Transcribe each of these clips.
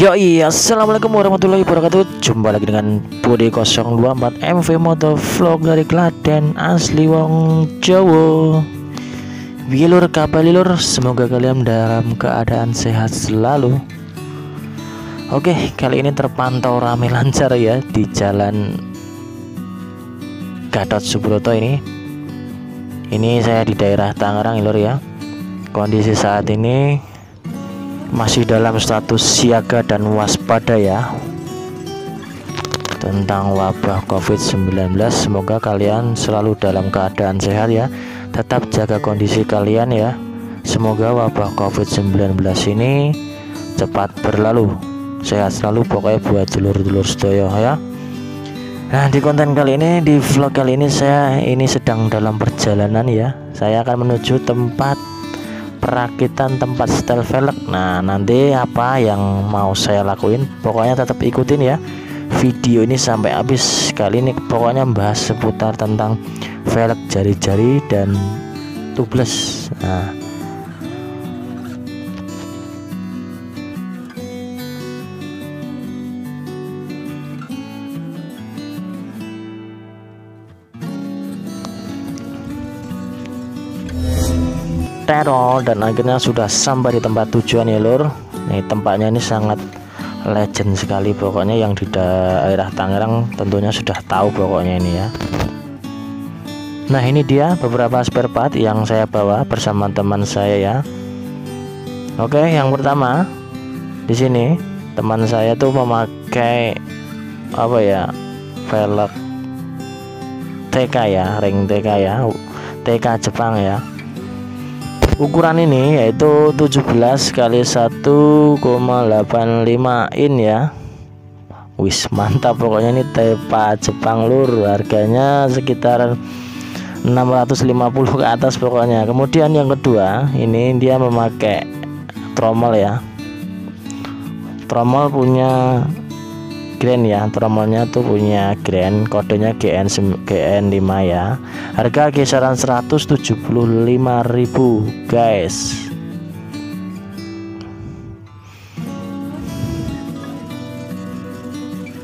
Yoi, assalamualaikum warahmatullahi wabarakatuh. Jumpa lagi dengan Budi 024 MV Moto Vlog dari Klaten, asli wong Jawa. Bilur kabalilur, semoga kalian dalam keadaan sehat selalu. Oke, kali ini terpantau ramai lancar ya di jalan Gatot Subroto ini. Ini saya di daerah Tangerang lur ya. Kondisi saat ini masih dalam status siaga dan waspada ya tentang wabah COVID-19. Semoga kalian selalu dalam keadaan sehat ya. Tetap jaga kondisi kalian ya. Semoga wabah COVID-19 ini cepat berlalu. Sehat selalu pokoknya buat dulur-dulur sedoyo ya. Nah, di konten kali ini, di vlog kali ini saya sedang dalam perjalanan ya. Saya akan menuju tempat perakitan tempat setel velg. Nah, nanti apa yang mau saya lakuin pokoknya tetap ikutin ya video ini sampai habis. Kali ini pokoknya membahas seputar tentang velg jari-jari dan tubeless. Nah, dan akhirnya sudah sampai di tempat tujuan ya lur. Nih, tempatnya ini sangat legend sekali, pokoknya yang di daerah Tangerang tentunya sudah tahu pokoknya ini ya. Nah, ini dia beberapa spare part yang saya bawa bersama teman saya ya. Oke, yang pertama di sini teman saya tuh memakai apa ya, velg TK ya, ring TK ya, TK Jepang ya. Ukuran ini yaitu 17 kali 1,85 in ya. Wis mantap pokoknya, ini tepa Jepang lur. Harganya sekitar 650 ke atas pokoknya. Kemudian yang kedua, ini dia memakai tromol ya. Tromol punya Grand ya, tromolnya tuh punya Grand, kodenya GN5 ya. Harga kisaran 175.000 guys.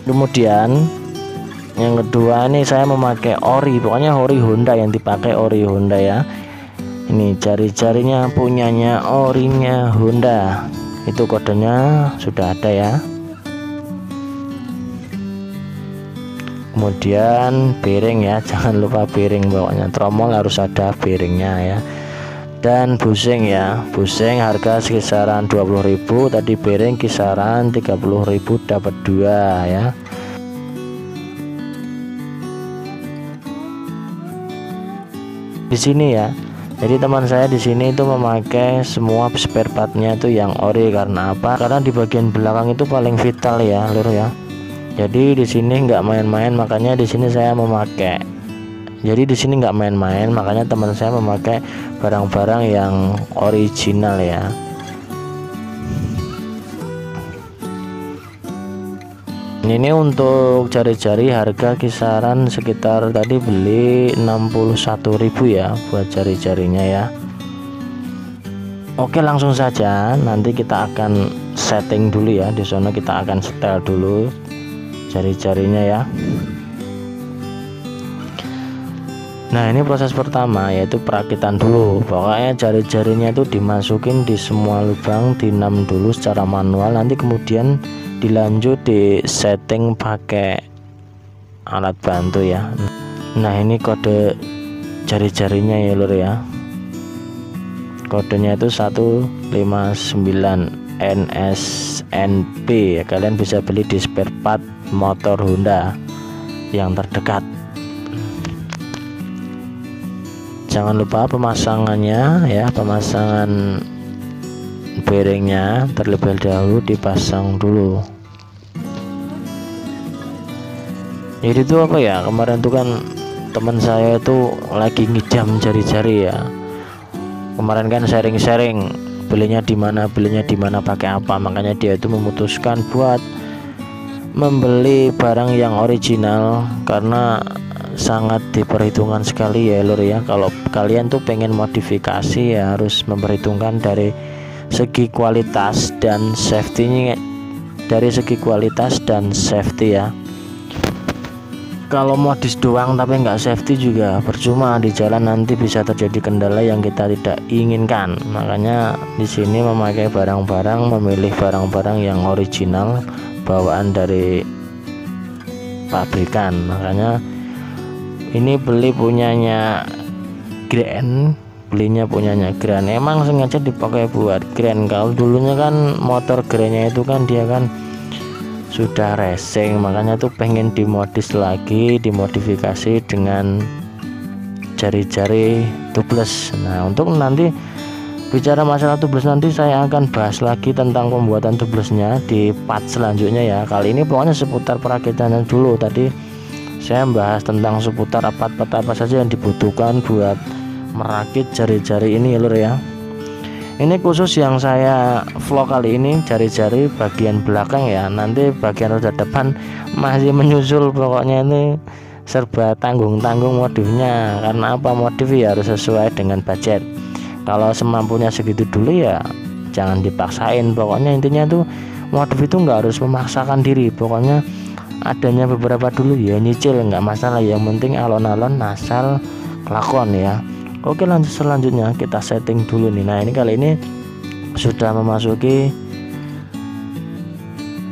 Kemudian yang kedua ini saya memakai ori, pokoknya ori Honda, yang dipakai ori Honda ya. Ini jari-jarinya punyanya orinya Honda. Itu kodenya sudah ada ya. Kemudian bearing ya, jangan lupa bearing, pokoknya tromol harus ada bearingnya ya. Dan busing ya, busing harga kisaran 20.000, tadi bearing kisaran 30.000 dapat 2 ya. Di sini ya, jadi teman saya di sini itu memakai semua spare partnya itu yang ori. Karena apa? Karena di bagian belakang itu paling vital ya lur ya. Jadi di sini nggak main-main, makanya di sini saya memakai. Jadi di sini nggak main-main, makanya teman saya memakai barang-barang yang original ya. Ini untuk jari-jari harga kisaran sekitar tadi beli 61.000 ya buat jari-jarinya ya. Oke, langsung saja nanti kita akan setting dulu ya. Di sana kita akan setel dulu jari-jarinya ya. Nah, ini proses pertama yaitu perakitan dulu. Pokoknya jari-jarinya itu dimasukin di semua lubang, dinam dulu secara manual, nanti kemudian dilanjut di setting pakai alat bantu ya. Nah, ini kode jari-jarinya ya lur ya. Kodenya itu 159 NSNP ya. Kalian bisa beli di spare part motor Honda yang terdekat. Jangan lupa pemasangannya ya, pemasangan bearingnya terlebih dahulu dipasang dulu. Jadi itu apa ya, kemarin tuh kan teman saya itu lagi ngidam jari-jari ya. Kemarin kan sharing-sharing belinya di mana pakai apa, makanya dia itu memutuskan buat membeli barang yang original karena sangat diperhitungkan sekali ya lur ya. Kalau kalian tuh pengen modifikasi ya harus memperhitungkan dari segi kualitas dan safety-nya dari segi kualitas dan safety ya. Kalau modis doang tapi nggak safety juga percuma, di jalan nanti bisa terjadi kendala yang kita tidak inginkan. Makanya di sini memilih barang-barang yang original bawaan dari pabrikan. Makanya ini belinya punyanya Grand, emang sengaja dipakai buat Grand. Kalau dulunya kan motor Grandnya itu kan dia kan sudah racing, makanya tuh pengen dimodifikasi dengan jari-jari tubeless. Nah, untuk nanti bicara masalah tubeless, nanti saya akan bahas lagi tentang pembuatan tubelessnya di part selanjutnya ya. Kali ini pokoknya seputar perakitannya dulu. Tadi saya bahas tentang seputar apa saja yang dibutuhkan buat merakit jari-jari ini ya lur ya. Ini khusus yang saya vlog kali ini jari-jari bagian belakang ya. Nanti bagian roda depan masih menyusul, pokoknya ini serba tanggung-tanggung modifnya. Karena apa, modif ya harus sesuai dengan budget. Kalau semampunya segitu dulu ya jangan dipaksain. Pokoknya intinya tuh modif itu nggak harus memaksakan diri. Pokoknya adanya beberapa dulu ya nyicil, nggak masalah. Yang penting alon-alon asal lakon ya. Oke, lanjut selanjutnya kita setting dulu nih. Nah, ini kali ini sudah memasuki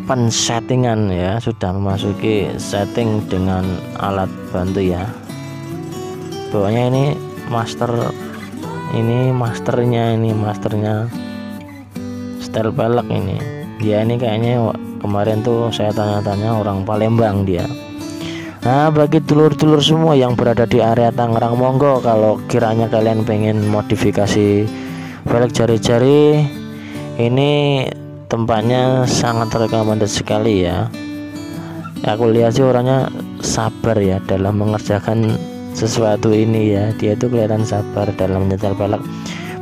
pensettingan ya, sudah memasuki setting dengan alat bantu ya. Pokoknya ini masternya style pelek ini. Dia ini kayaknya kemarin tuh saya tanya-tanya orang Palembang dia. Nah, bagi dulur-dulur semua yang berada di area Tangerang, monggo kalau kiranya kalian pengen modifikasi velg jari-jari, ini tempatnya sangat recommended sekali ya. Aku lihat sih orangnya sabar ya dalam mengerjakan sesuatu ini ya. Dia itu kelihatan sabar dalam menyetel velg.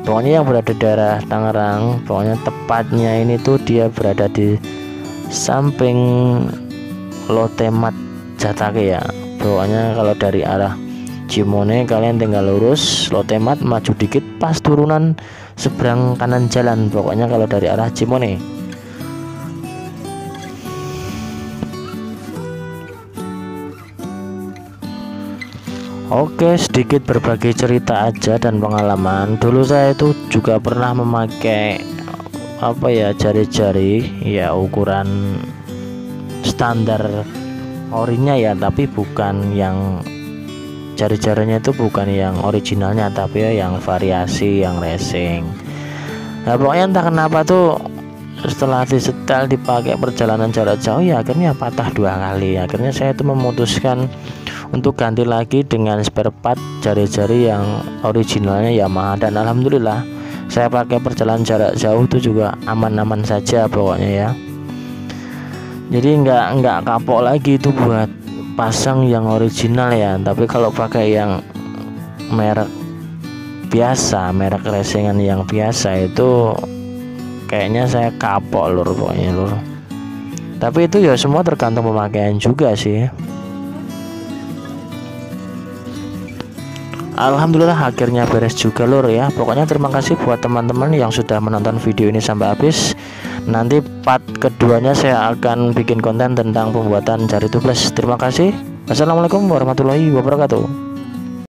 Pokoknya yang berada di daerah Tangerang, pokoknya tepatnya ini tuh dia berada di samping Lotemat Jatake ya. Pokoknya kalau dari arah Cimone kalian tinggal lurus Lotemat, maju dikit pas turunan seberang kanan jalan. Pokoknya kalau dari arah Cimone. Oke, sedikit berbagi cerita aja dan pengalaman. Dulu saya itu juga pernah memakai jari-jari ya ukuran standar orinya ya, tapi bukan yang jari-jarinya itu bukan yang originalnya, tapi ya yang variasi, yang racing. Nah, pokoknya entah kenapa tuh setelah disetel dipakai perjalanan jarak jauh ya akhirnya patah 2 kali. Akhirnya saya itu memutuskan untuk ganti lagi dengan spare part jari-jari yang originalnya Yamaha, dan alhamdulillah saya pakai perjalanan jarak jauh itu juga aman-aman saja pokoknya ya. Jadi nggak kapok lagi itu buat pasang yang original ya. Tapi kalau pakai yang merek biasa, merek racingan yang biasa itu kayaknya saya kapok lur, pokoknya lur. Tapi itu ya semua tergantung pemakaian juga sih. Alhamdulillah akhirnya beres juga lur ya. Pokoknya terima kasih buat teman-teman yang sudah menonton video ini sampai habis. Nanti part keduanya saya akan bikin konten tentang pembuatan jari tubeless. Terima kasih. Wassalamualaikum warahmatullahi wabarakatuh.